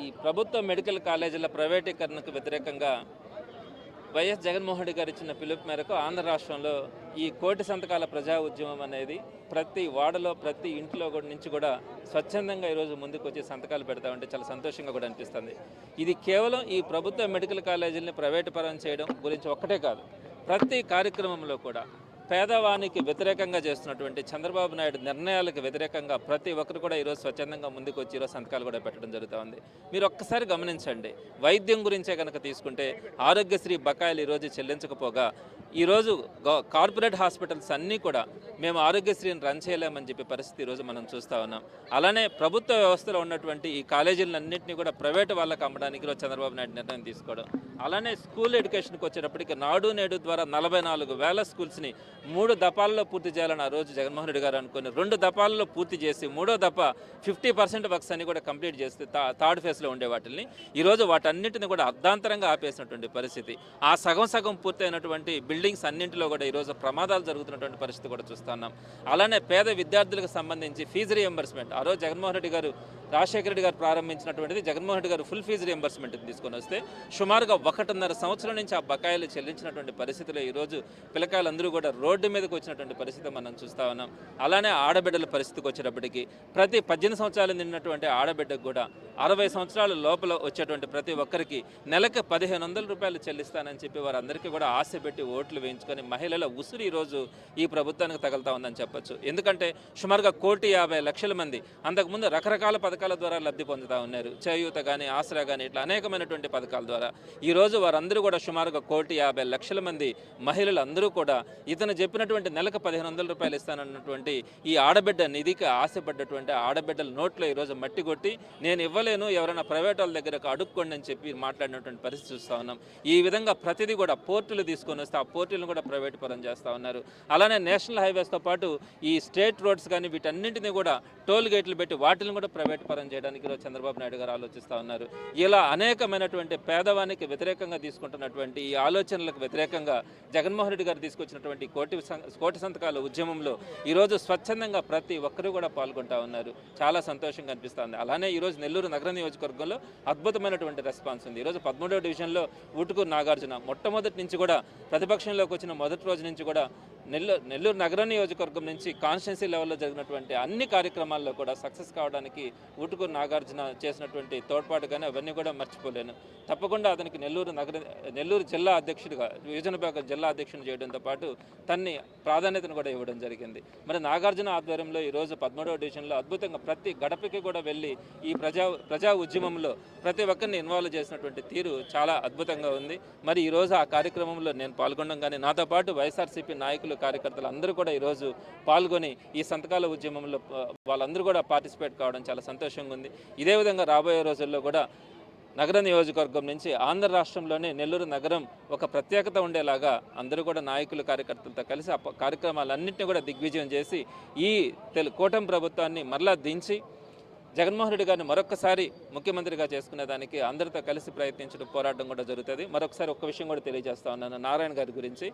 ఈ ప్రభుత్వ మెడికల్ కాలేజీల ప్రైవేటీకరణకు వ్యతిరేకంగా వైఎస్ జగన్మోహన్ రెడ్డి గారు ఇచ్చిన పిలుపు మేరకు ఆంధ్ర రాష్ట్రంలో ఈ కోటి సంతకాల ప్రజా ఉద్యమం అనేది ప్రతి వాడలో ప్రతి ఇంట్లో కూడా నుంచి కూడా స్వచ్ఛందంగా ఈరోజు ముందుకు వచ్చి సంతకాలు పెడతా ఉంటే చాలా సంతోషంగా కూడా అనిపిస్తుంది. ఇది కేవలం ఈ ప్రభుత్వ మెడికల్ కాలేజీలని ప్రైవేటు పరం చేయడం గురించి ఒక్కటే కాదు, ప్రతి కార్యక్రమంలో కూడా పేదవానికి వ్యతిరేకంగా చేస్తున్నటువంటి చంద్రబాబు నాయుడు నిర్ణయాలకు వ్యతిరేకంగా ప్రతి ఒక్కరు కూడా ఈరోజు స్వచ్ఛందంగా ముందుకు వచ్చి ఈరోజు సంతకాలు కూడా పెట్టడం జరుగుతూ ఉంది. మీరు ఒక్కసారి గమనించండి, వైద్యం గురించే కనుక తీసుకుంటే ఆరోగ్యశ్రీ బకాయిలు ఈరోజు చెల్లించకపోగా ఈరోజు కార్పొరేట్ హాస్పిటల్స్ అన్నీ కూడా మేము ఆరోగ్యశ్రీని రన్ చేయలేమని చెప్పే పరిస్థితి ఈరోజు మనం చూస్తూ ఉన్నాం. అలానే ప్రభుత్వ వ్యవస్థలో ఉన్నటువంటి ఈ కాలేజీలన్నింటినీ కూడా ప్రైవేటు వాళ్ళకి అమ్మడానికి ఈరోజు చంద్రబాబు నాయుడు నిర్ణయం తీసుకోవడం. అలానే స్కూల్ ఎడ్యుకేషన్కి వచ్చేటప్పటికి నాడు నేడు ద్వారా 44,000 స్కూల్స్ని 3 దఫాల్లో పూర్తి చేయాలని ఆ రోజు జగన్మోహన్ రెడ్డి గారు అనుకుని 2 దఫాల్లో పూర్తి చేసి 3వ దఫ 50% వర్క్స్ అన్ని కూడా కంప్లీట్ చేస్తే థర్డ్ ఫేజ్లో ఉండే వాటిని ఈరోజు వాటన్నింటిని కూడా అర్ధాంతరంగా ఆపేసినటువంటి పరిస్థితి. ఆ సగం పూర్తయినటువంటి బిల్డింగ్స్ అన్నింటిలో కూడా ఈరోజు ప్రమాదాలు జరుగుతున్నటువంటి పరిస్థితి కూడా చూస్తున్నాం. అలానే పేద విద్యార్థులకు సంబంధించి ఫీజు రియంబర్స్మెంట్ ఆ రోజు జగన్మోహన్ రెడ్డి గారు రాజశేఖర రెడ్డి గారు ప్రారంభించినటువంటిది జగన్మోహన్ రెడ్డి గారు ఫుల్ ఫీజు రియంబర్స్మెంట్ తీసుకొని వస్తే సుమారుగా 1.5 సంవత్సరం నుంచి ఆ బకాయిలు చెల్లించినటువంటి పరిస్థితిలో ఈరోజు పిల్లకాయలందరూ కూడా రోడ్డు మీదకి వచ్చినటువంటి పరిస్థితి మనం చూస్తూ ఉన్నాం. అలానే ఆడబిడ్డల పరిస్థితికి వచ్చేటప్పటికి ప్రతి 18 సంవత్సరాలు నిన్నటువంటి ఆడబిడ్డకు కూడా 60 సంవత్సరాల లోపల వచ్చేటువంటి ప్రతి ఒక్కరికి నెలకు 1,500 రూపాయలు చెల్లిస్తానని చెప్పి వారందరికీ కూడా ఆశ పెట్టి ఓట్లు వేయించుకొని మహిళల ఉసురు ఈరోజు ఈ ప్రభుత్వానికి తగులుతా ఉందని చెప్పొచ్చు. ఎందుకంటే సుమారుగా 1,50,00,000 మంది అంతకుముందు రకరకాల పథకాల ద్వారా లబ్ధి పొందుతూ ఉన్నారు. చేయూత కానీ ఆసరా కానీ ఇట్లా అనేకమైనటువంటి పథకాల ద్వారా ఈరోజు వారందరూ కూడా సుమారుగా 1,50,00,000 మంది మహిళలు అందరూ కూడా ఇతను చెప్పినటువంటి నెలకు 1,500 రూపాయలు ఇస్తానన్నటువంటి ఈ ఆడబిడ్డ నిధికి ఆశపడ్డటువంటి ఆడబిడ్డల నోట్లో ఈరోజు మట్టి కొట్టి నేను ఇవ్వలేను, ఎవరైనా ప్రైవేట్ వాళ్ళ దగ్గరకు అడుక్కోండి అని చెప్పి మాట్లాడినటువంటి పరిస్థితి చూస్తూ ఉన్నాం. ఈ విధంగా ప్రతిదీ కూడా పోర్టులు తీసుకొని వస్తే ఆ పోర్టులను కూడా ప్రైవేట్ పరం చేస్తూ ఉన్నారు. అలానే నేషనల్ హైవేస్తో పాటు ఈ స్టేట్ రోడ్స్ కానీ వీటన్నింటినీ కూడా టోల్ గేట్లు పెట్టి వాటిని కూడా ప్రైవేట్ పరం చేయడానికి ఈరోజు చంద్రబాబు నాయుడు గారు ఆలోచిస్తూ ఉన్నారు. ఇలా అనేకమైనటువంటి పేదవానికి వ్యతిరేకంగా తీసుకుంటున్నటువంటి ఈ ఆలోచనలకు వ్యతిరేకంగా జగన్మోహన్ రెడ్డి గారు తీసుకొచ్చినటువంటి కోటి సంతకాల ఉద్యమంలో ఈరోజు స్వచ్ఛందంగా ప్రతి ఒక్కరూ కూడా పాల్గొంటూ ఉన్నారు. చాలా సంతోషంగా అనిపిస్తుంది. అలానే ఈరోజు నెల్లూరు నగర నియోజకవర్గంలో అద్భుతమైనటువంటి రెస్పాన్స్ ఉంది. ఈరోజు 13వ డివిజన్లో ఊటుకూరు నాగార్జున మొట్టమొదటి నుంచి కూడా ప్రతిపక్షంలోకి వచ్చిన మొదటి రోజు నుంచి కూడా నెల్లూరు నగర నియోజకవర్గం నుంచి కాన్స్టిట్యున్సీ లెవెల్లో జరిగినటువంటి అన్ని కార్యక్రమాల్లో కూడా సక్సెస్ కావడానికి ఊటుకూరు నాగార్జున చేసినటువంటి తోడ్పాటు కానీ అవన్నీ కూడా మర్చిపోలేను. తప్పకుండా అతనికి నెల్లూరు జిల్లా అధ్యక్షుడిగా యువజన విభాగం జిల్లా అధ్యక్షుడు చేయడంతో పాటు తన్ని ప్రాధాన్యతను కూడా ఇవ్వడం జరిగింది. మరి నాగార్జున ఆధ్వర్యంలో ఈరోజు 13వ డివిజన్లో అద్భుతంగా ప్రతి గడపకి కూడా వెళ్ళి ఈ ప్రజా ఉద్యమంలో ప్రతి ఒక్కరిని ఇన్వాల్వ్ చేసినటువంటి తీరు చాలా అద్భుతంగా ఉంది. మరి ఈరోజు ఆ కార్యక్రమంలో నేను పాల్గొనడం కానీ నాతో పాటు వైఎస్ఆర్సీపీ నాయకులు కార్యకర్తలు అందరూ కూడా ఈరోజు పాల్గొని ఈ సంతకాల ఉద్యమంలో వాళ్ళందరూ కూడా పార్టిసిపేట్ కావడం చాలా సంతోషంగా ఉంది. ఇదే విధంగా రాబోయే రోజుల్లో కూడా నగర నియోజకవర్గం నుంచి ఆంధ్ర రాష్ట్రంలోనే నెల్లూరు నగరం ఒక ప్రత్యేకత ఉండేలాగా అందరూ కూడా నాయకులు కార్యకర్తలతో కలిసి ఆ కార్యక్రమాలన్నింటినీ కూడా దిగ్విజయం చేసి ఈ కూటమి ప్రభుత్వాన్ని మరలా దించి జగన్మోహన్ రెడ్డి గారిని మరొకసారి ముఖ్యమంత్రిగా చేసుకునేదానికి అందరితో కలిసి ప్రయత్నించడం పోరాటం కూడా జరుగుతుంది. మరొకసారి ఒక్క విషయం కూడా తెలియజేస్తా ఉన్నాను నారాయణ గారి గురించి.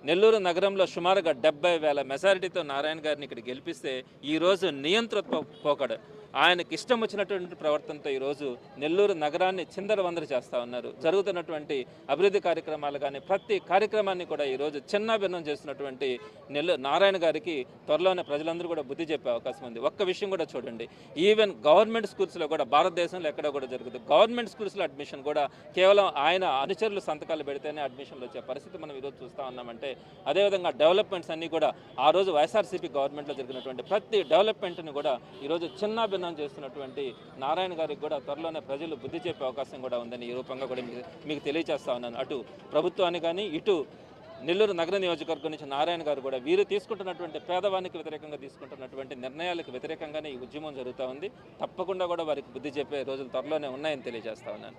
నెల్లూరు నగరంలో సుమారుగా 70,000 మెజారిటీతో నారాయణ గారిని ఇక్కడ గెలిపిస్తే ఈరోజు నియంతృత్వ పోకడ ఆయనకి ఇష్టం వచ్చినటువంటి ప్రవర్తనతో ఈరోజు నెల్లూరు నగరాన్ని చిందరవందర చేస్తూ ఉన్నారు. జరుగుతున్నటువంటి అభివృద్ధి కార్యక్రమాలు కానీ ప్రతి కార్యక్రమాన్ని కూడా ఈరోజు చిన్నాభిన్నం చేస్తున్నటువంటి నారాయణ గారికి త్వరలోనే ప్రజలందరూ కూడా బుద్ధి చెప్పే అవకాశం ఉంది. ఒక్క విషయం కూడా చూడండి, ఈవెన్ గవర్నమెంట్ స్కూల్స్లో కూడా భారతదేశంలో ఎక్కడ కూడా జరుగుతుంది. గవర్నమెంట్ స్కూల్స్లో అడ్మిషన్ కూడా కేవలం ఆయన అనుచరులు సంతకాలు పెడితేనే అడ్మిషన్లు వచ్చే పరిస్థితి మనం ఈరోజు చూస్తూ ఉన్నామంటే, అదేవిధంగా డెవలప్మెంట్స్ అన్నీ కూడా ఆ రోజు వైఎస్ఆర్సీపీ గవర్నమెంట్లో జరిగినటువంటి ప్రతి డెవలప్మెంట్ని కూడా ఈరోజు చిన్నాభిన్నం చేస్తున్నటువంటి నారాయణ గారికి కూడా త్వరలోనే ప్రజలు బుద్ధి చెప్పే అవకాశం కూడా ఉందని ఈ రూపంగా కూడా మీకు తెలియజేస్తా ఉన్నాను. అటు ప్రభుత్వాన్ని కానీ ఇటు నెల్లూరు నగర నియోజకవర్గం నుంచి నారాయణ గారు కూడా వీరు తీసుకుంటున్నటువంటి పేదవానికి వ్యతిరేకంగా తీసుకుంటున్నటువంటి నిర్ణయాలకు వ్యతిరేకంగానే ఈ ఉద్యమం జరుగుతూ ఉంది. తప్పకుండా కూడా వారికి బుద్ధి చెప్పే రోజులు త్వరలోనే ఉన్నాయని తెలియజేస్తా ఉన్నాను.